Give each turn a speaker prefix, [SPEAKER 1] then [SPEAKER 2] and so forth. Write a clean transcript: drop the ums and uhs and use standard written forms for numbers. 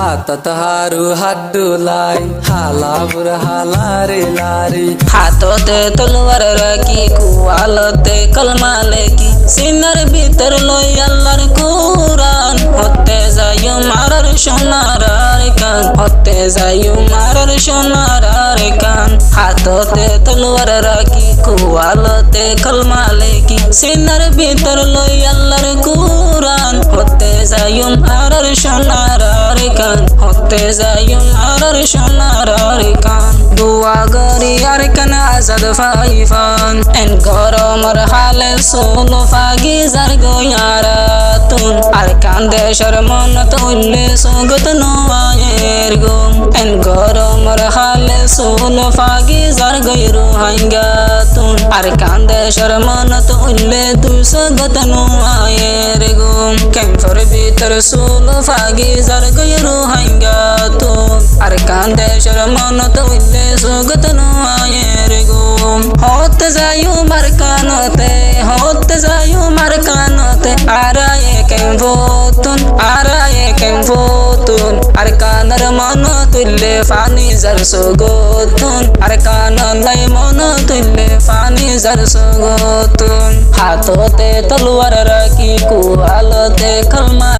[SPEAKER 1] হাতত হারু হাত ডুলাই হালাবুর হালারে লারি
[SPEAKER 2] হাততে তলোয়ার রাখি কুয়ালতে কলমা লেখি সিনার ভিতর লই আল্লাহর কুরআন হতে যাইও মারার সোনার কান হতে যাইও মারার সোনার কান হাততে তলোয়ার রাখি কুয়ালতে কলমা লেখি সিনার ভিতর লই আল্লাহর কুরআন হতে যাইও মারার সোনার কান হতে যাইও মারার সোনার কান দুয়া গরি আর কান আজাদ ফাইফান এন গরমর হালে সোলো ফাগি জার গোয়ারাতুন আর কান দেশর মন তুললে সগত নোয়ের গুম এন গরমর হালে সোলো ফাগি জার গৈরু হাঙ্গাতুন আর কান দেশর মন তুললে তুই সগত নোয়ের গুম ক্যাম্পর ভিতর সোলো ফাগি জার গৈরু হাঙ্গাতুন আর কান দেশর মন তুললে সগত নোয়ের গুম হতে যাইও মার কানতে হতে যাইও মার কানতে আরায়ে কেমভতুন আরায়ে কেমভতুন আর কানার মন তুললে ফানি জার সগতুন আর কানালাই মন তুললে ফানি জার সগতুন হাততে তলোয়ার রাখি কুয়ালতে কলমা